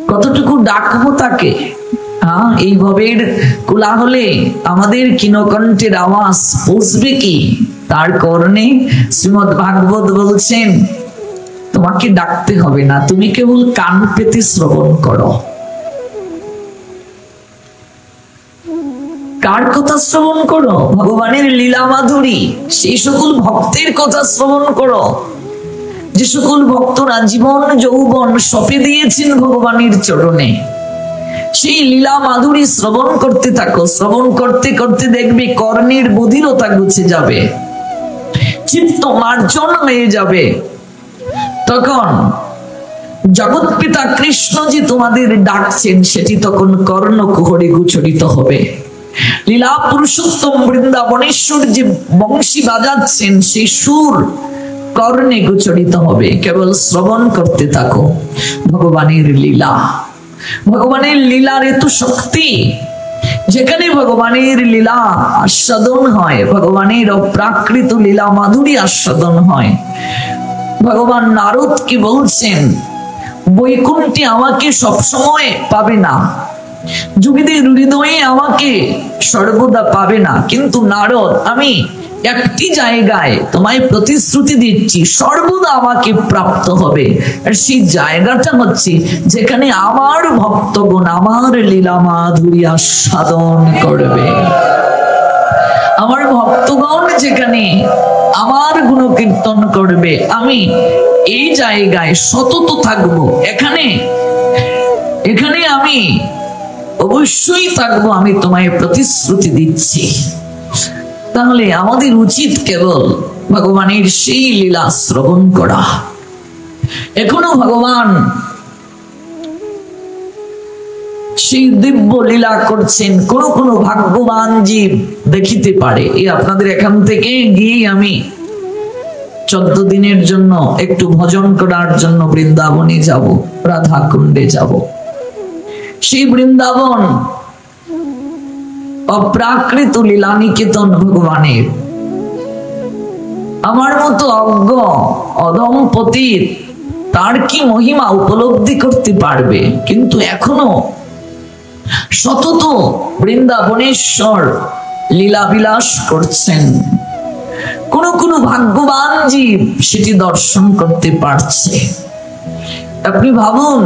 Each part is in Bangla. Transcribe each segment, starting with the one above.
কতটুকু ডাকবো তাকে? এই ভবের কোলাহলে আমাদের কিনকণ্ঠের আওয়াজ পৌঁছবে কি তার কর্ণে? শ্রীমদ্ ভাগবত বলছেন তোমাকে ডাকতে হবে না, তুমি কেবল কান পেতে শ্রবণ করো। কার কথা শ্রবণ করো? ভগবানের লীলা মাধুরী, সেই সকল ভক্তের কথা শ্রবণ করো যে সকল ভক্তরা জীবন যৌবন সঁপে দিয়েছেন ভগবানের চরণে। সেই লীলা মাধুরী শ্রবণ করতে থাকো। শ্রবণ করতে করতে দেখবে কর্ণের বধিরতা ঘুচে যাবে, চিত্ত মার্জন হয়ে যাবে। তখন জগৎ পিতা কৃষ্ণ যে তোমাদের ডাকছেন সেটি তখন কর্ণ কুহরে গোচরিত হবে। লীলা পুরুষোত্তম বৃন্দাবনেশ্বর যে বংশী বাজাচ্ছেন সেই সুর কর্ণে গোচরিত হবে। কেবল শ্রবণ করতে থাকো ভগবানের লীলা। ভগবানের লীলার এত শক্তি, যেখানে ভগবানের লীলা আস্বাদন হয়, ভগবানের অপ্রাকৃত লীলা মাধুরী আস্বাদন হয়। ভগবান নারদ কি বলছেন, বৈকুণ্ঠে আমাকে সবসময় পাবে না, যোগীদের হৃদয়ে আমাকে সর্বদা পাবে না, কিন্তু নারদ আমি একটি জায়গায় তোমায় প্রতিশ্রুতি দিচ্ছি সর্বদা আমাকে প্রাপ্ত হবে। আর সেই জায়গাটা হচ্ছে যেখানে আমার ভক্তগণ আমার লীলা মাধুরী আস্বাদন করবে। আমার ভক্তগণ যেখানে আমার গুণকীর্তন করবে, আমি এই জায়গায় সতত থাকবো। এখানে আমি অবশ্যই থাকবো, আমি তোমায় প্রতিশ্রুতি দিচ্ছি। তাহলে আমাদের উচিত কেবল ভগবানের সেই লীলা শ্রবণ করা। এখনো ভগবান সেই দিব্য লীলা করছেন। কোন কোন ভাগ্যবান জীব দেখিতে পারে। এই আপনাদের এখান থেকে গিয়ে আমি 14 দিনের জন্য একটু ভজন করার জন্য বৃন্দাবনে যাব, রাধা কুণ্ডে যাব। সেই বৃন্দাবন অপ্রাকৃত লীলা নিকেতন ভগবানের। আমার মতো অজ্ঞ অদম্পতির তার কি মহিমা উপলব্ধি করতে পারবে? কিন্তু এখনো সতত বৃন্দাবনেশ্বর লীলা বিলাস করছেন। কোন কোন ভাগ্যবান জীব সেটি দর্শন করতে পারছে। আপনি ভাবুন,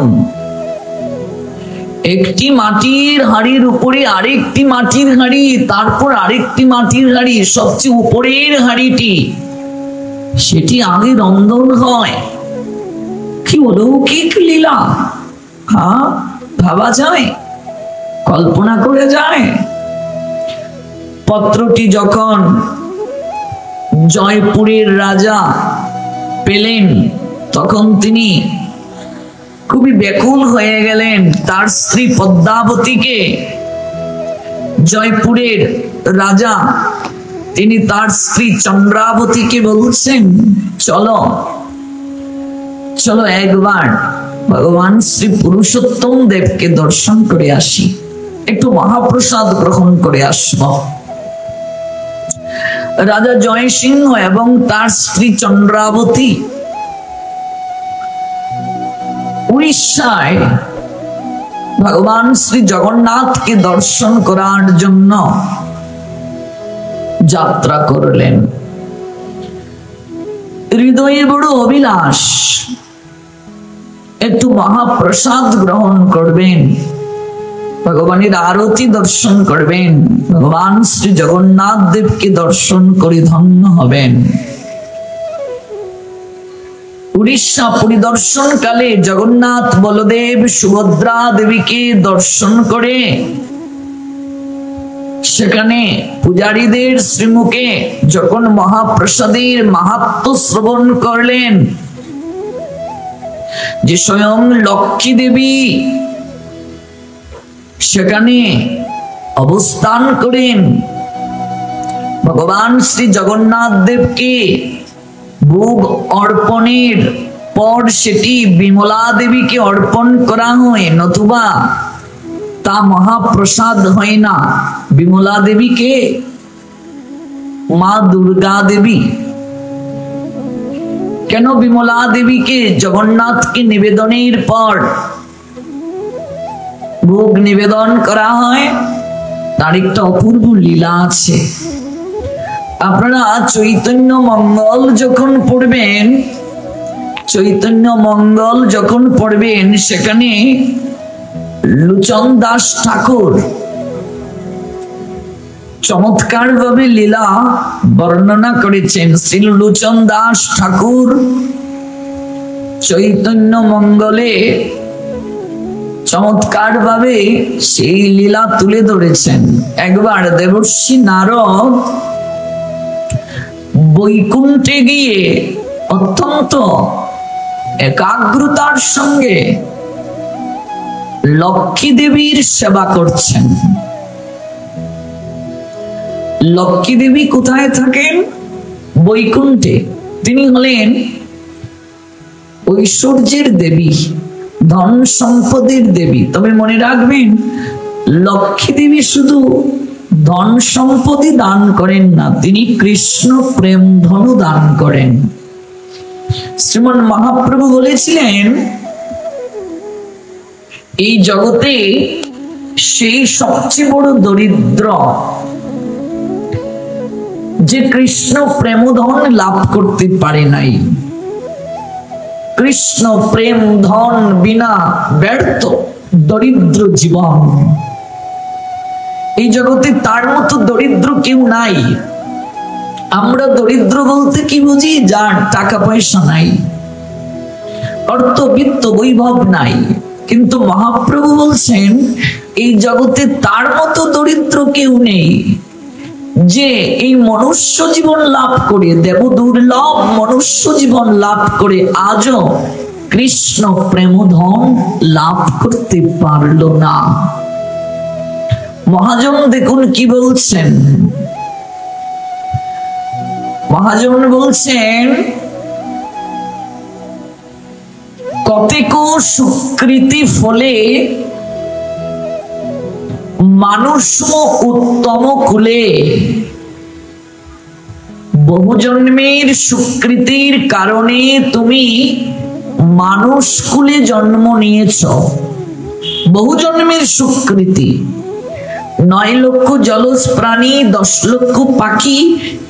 একটি মাটির হাড়ির উপরে আরেকটি মাটির হাড়ি, তারপর আরেকটি মাটির হাড়ি, সবচেয়ে উপরের হাড়িটি সেটি আগে রন্ধন হয়। কি অলৌকিক লীলা! ভাবা যায়, কল্পনা করে যায়। পত্রটি যখন জয়পুরের রাজা পেলেন তখন তিনি খুবই ব্যাকুল হয়ে গেলেন। তার স্ত্রী পদ্মাবতীকে, জয়পুরের রাজা তিনি তার স্ত্রী চন্দ্রাবতীকে বলছেন, চলো চলো একবার ভগবান শ্রী পুরুষোত্তম দেবকে দর্শন করে আসি, একটু মহাপ্রসাদ গ্রহণ করে আসব। রাজা জয়সিংহ এবং তার স্ত্রী চন্দ্রাবতী উড়িষ্যায় ভগবান শ্রী জগন্নাথকে দর্শন করার জন্য যাত্রা করলেন। হৃদয়ে বড় অভিলাষ, একটু মহাপ্রসাদ গ্রহণ করবেন, ভগবানের আরতি দর্শন করবেন, ভগবান শ্রী জগন্নাথ দেবকে দর্শন করে ধন্য হবেন। উড়িষ্যা পরিদর্শন কালে জগন্নাথ বলদেব সুভদ্রা দেবীকে দর্শন করে সেখানে পূজারীদের শ্রীমুখে যখন মহাপ্রসাদের মাহাত্ম্য শ্রবণ করলেন, যে স্বয়ং লক্ষ্মী দেবী সেখানে অবস্থান করেন, ভগবান শ্রী জগন্নাথ দেবকে ভোগ অর্পণের পর সেটি বিমলা দেবীকে অর্পণ করা হয়, নতুবা তা মহাপ্রসাদ হয় না। বিমলা দেবীকে মা দুর্গা দেবী। কেন বিমলা দেবীকে জগন্নাথকে নিবেদনের পর ভোগ নিবেদন করা হয়, তার একটা অপূর্ব লীলা আছে। আপনারা চৈতন্য মঙ্গল যখন পড়বেন, চৈতন্য মঙ্গল যখন পড়বেন, সেখানে লোচন দাস ঠাকুর চমৎকার ভাবে লীলা বর্ণনা করেছেন। শ্রী লোচন দাস ঠাকুর চৈতন্য মঙ্গলে চমৎকার ভাবে সেই লীলা তুলে ধরেছেন। একবার দেবর্ষি নারদ বৈকুণ্ঠে গিয়ে অত্যন্ত একাগ্রতার সঙ্গে লক্ষ্মী দেবীর সেবা করছেন। লক্ষ্মী দেবী কোথায় থাকেন? বৈকুণ্ঠে। তিনি হলেন ঐশ্বর্যের দেবী, ধন সম্পদের দেবী। তবে মনে রাখবেন, লক্ষ্মী দেবী শুধু ধন সম্পদই দান করেন না, তিনি কৃষ্ণ প্রেম ধনও দান করেন। শ্রীমন মহাপ্রভু বলেছিলেন, এই জগতে সেই সবচেয়ে বড় দরিদ্র যে কৃষ্ণ প্রেমধন লাভ করতে পারে নাই। কৃষ্ণ প্রেম ধন বিনা ব্যর্থ দরিদ্র জীবন। এই জগতে তার মতো দরিদ্র কেউ নাই। আমরা দরিদ্র বলতে কি বুঝি? যার টাকা পয়সা নাই, অর্থ বিত্ত বৈভব নাই। কিন্তু মহাপ্রভু বলছেন, এই জগতে তার মতো দরিদ্র কেউ নেই, যে এই মনুষ্য জীবন লাভ করে, দেব দুর্লভ মনুষ্য জীবন লাভ করে আজও কৃষ্ণ প্রেমধন লাভ করতে পারল না। মহাজন দেখুন কি বলছেন। মহাজন বলছেন, কতেক সুকৃতি ফলে মানুষ উত্তম কুলে, বহু জন্মের সুকৃতির কারণে তুমি মানুষ কুলে জন্ম নিয়েছ। বহু জন্মের সুকৃতি, 9 লক্ষ জলজ প্রাণী, 10 লক্ষ পাখি,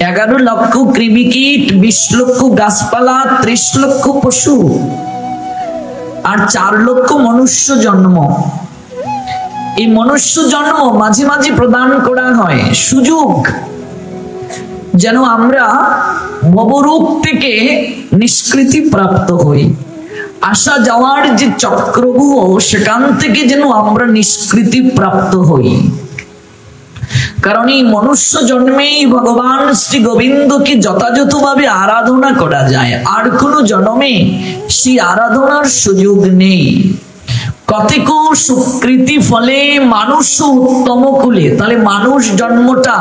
11 লক্ষ কৃমিকীট, 20 লক্ষ গাছপালা, 30 লক্ষ পশু, আর 4 লক্ষ মনুষ্য জন্ম। এই মনুষ্য জন্ম মাঝে মাঝে প্রদান করা হয় সুযোগ, যেন আমরা ভবরূপ থেকে নিষ্কৃতি প্রাপ্ত হই। আসা যাওয়ার যে চক্রব্যূহ, সেখান থেকে যেন আমরা নিষ্কৃতি প্রাপ্ত হই। কারণ এই মনুষ্য জন্মেই ভগবান শ্রী গোবিন্দকে যথাযথভাবে আরাধনা করা যায়, আর কোন জন্মে সেই আরাধনার সুযোগ নেই। কতেক সুকৃতি ফলে মানুষ উত্তম কুলে। তাহলে মানুষ জন্মটা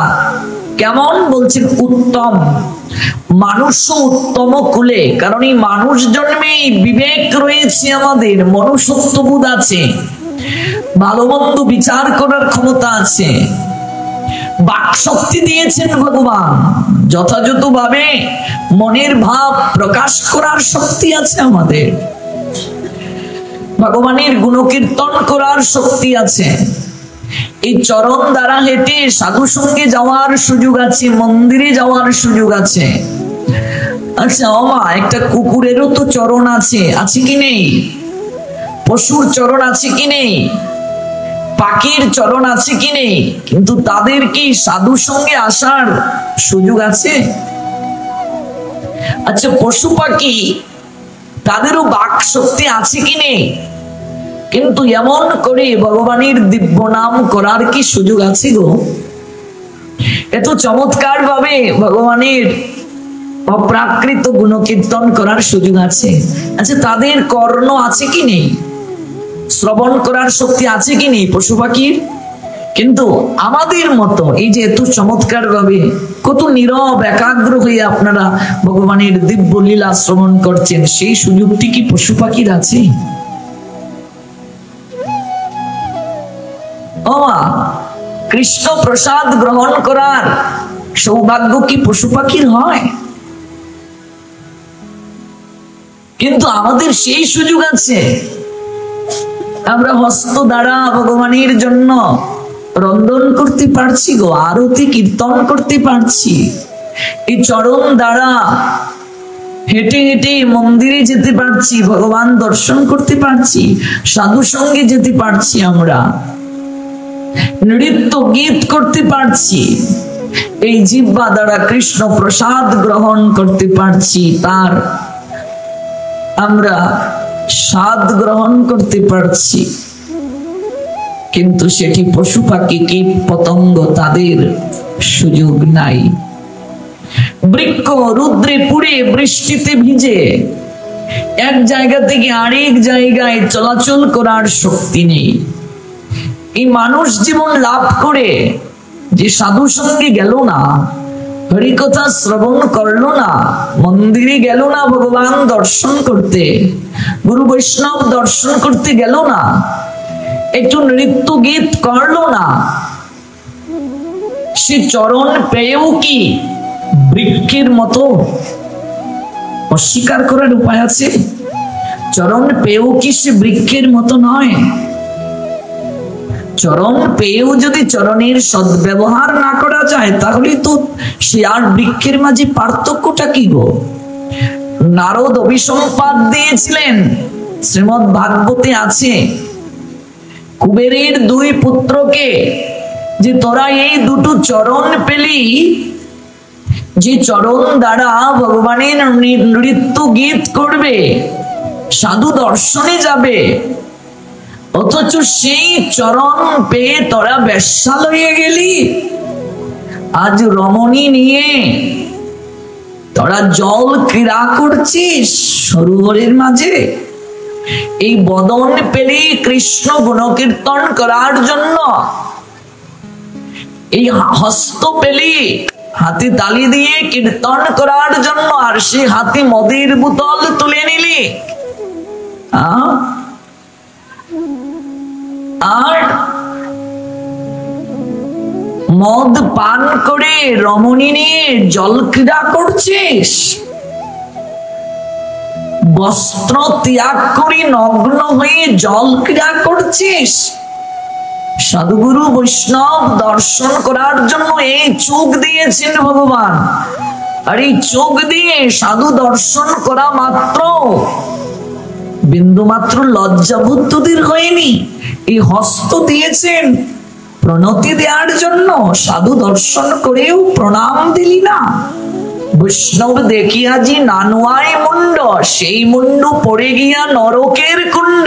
কেমন? বলছেন উত্তম। মানুষ উত্তম কুলে, কারণ এই মানুষ জন্মে বিবেক রয়েছে, আমাদের মনুষ্যত্ববোধ আছে, ভালো মন্দ বিচার করার ক্ষমতা আছে, বাক শক্তি দিয়েছেন ভগবান, যথাযথভাবে মনের ভাব প্রকাশ করার শক্তি আছে আমাদের, ভগবানের গুণকীর্তন করার শক্তি আছে, এই চরণ দ্বারা হেঁটে সাধু সঙ্গে যাওয়ার সুযোগ আছে, মন্দিরে যাওয়ার সুযোগ আছে। আচ্ছা ওমা, একটা কুকুরেরও তো চরণ আছে, আছে কি নেই? পশুর চরণ আছে কি নেই? পাখির চরণ আছে কি নেই? কিন্তু তাদের কি সাধু সঙ্গে আসার সুযোগ আছে? আচ্ছা পশু পাখি তাদেরও বাক শক্তি আছে কি নেই? কিন্তু এমন করে ভগবানের দিব্য নাম করার কি সুযোগ আছে গো? এত চমৎকার ভাবে ভগবানের অপ্রাকৃত গুণকীর্তন করার সুযোগ আছে। আচ্ছা তাদের কর্ণ আছে কি নেই? শ্রবণ করার শক্তি আছে কি নেই পশু পাখির? কিন্তু আমাদের মতো এই যে এত চমৎকার ভাবে কত নীরব একাগ্র হয়ে আপনারা ভগবানের দিব্য লীলা শ্রবণ করছেন, সেই সুযোগটি কি পশু পাখির আছে? কৃষ্ণ প্রসাদ গ্রহণ করার সৌভাগ্য কি পশু পাখির হয়? কিন্তু আমাদের সেই সুযোগ আছে। আমরা হস্ত দ্বারা ভগবানের জন্য রন্ধন করতে পারছি গো, আরতি কীর্তন করতে পারছি। এই চরণ দ্বারা হেঁটে হেঁটে মন্দিরে যেতে পারছি, ভগবান দর্শন করতে পারছি, সাধু সঙ্গে যেতে পারছি, আমরা নৃত্য গীত করতে পারছি, এই জিহ্বা দ্বারা কৃষ্ণ প্রসাদ গ্রহণ করতে পারছি, তার আমরা স্বাদ গ্রহণ করতে পারছি। কিন্তু সেটি পশু পাখি কীট পতঙ্গ তাদের সুযোগ নাই। বৃক্ষ রুদ্রে পুড়ে বৃষ্টিতে ভিজে এক জায়গা থেকে আরেক জায়গায় চলাচল করার শক্তি নেই। এই মানুষ জীবন লাভ করে যে সাধু সঙ্গে গেল না, হরিকথা শ্রবণ করলো না, মন্দিরে গেল না ভগবান দর্শন করতে, গুরু বৈষ্ণব দর্শন করতে গেল না, একটু নৃত্য গীত করলো না, সে চরণ পেয়েও কি বৃক্ষের মতো? অস্বীকার করার উপায় আছে? চরণ পেয়েও কি সে বৃক্ষের মতো নয়? চরণ পেয়েও যদি চরণের সদ্ব্যবহার না করা যায়, তাহলে তো সে আর বৃক্ষের মাঝে পার্থক্যটা কি গো? নারদ অভিসম্পাদ দিয়েছিলেন, শ্রীমদ ভাগবতে আছে, কুবেরের দুই পুত্রকে, যে তোরা এই দুটো চরণ পেলি, যে চরণ দ্বারা ভগবানের নৃত্য গীত করবে, সাধু দর্শনে যাবে, অথচ সেই চরণ পেয়ে তোরা বেশ্যালয়ে গেলি। আজ রমণী নিয়ে তোরা জল ক্রীড়া করছিস সরোবরের মাঝে। এই বদন পেলি কৃষ্ণ গুণকীর্তন করার জন্য, এই হস্ত পেলি হাতে তালি দিয়ে কীর্তন করার জন্য, আর সে হাতে মদের বোতল তুলে নিলি। আর মদ পান করে রমণী নিয়ে জল ক্রীড়া করছিস, বস্ত্র ত্যাগ করে নগ্ন হয়ে জল ক্রীড়া করছিস। সাধুগুরু বৈষ্ণব দর্শন করার জন্য এই চোখ দিয়েছেন ভগবান, আর এই চোখ দিয়ে সাধু দর্শন করা মাত্র বিন্দু মাত্র লজ্জাবোধ তোদের হয়নি। এই হস্ত দিয়েছেন প্রণতি দেওয়ার জন্য, সাধু দর্শন করেও প্রণাম দিলি না। বৈষ্ণব দেখিয়া জি নানুয়ায় মুন্ড, সেই মুন্ড পড়ে গিয়া নরকের কুণ্ড।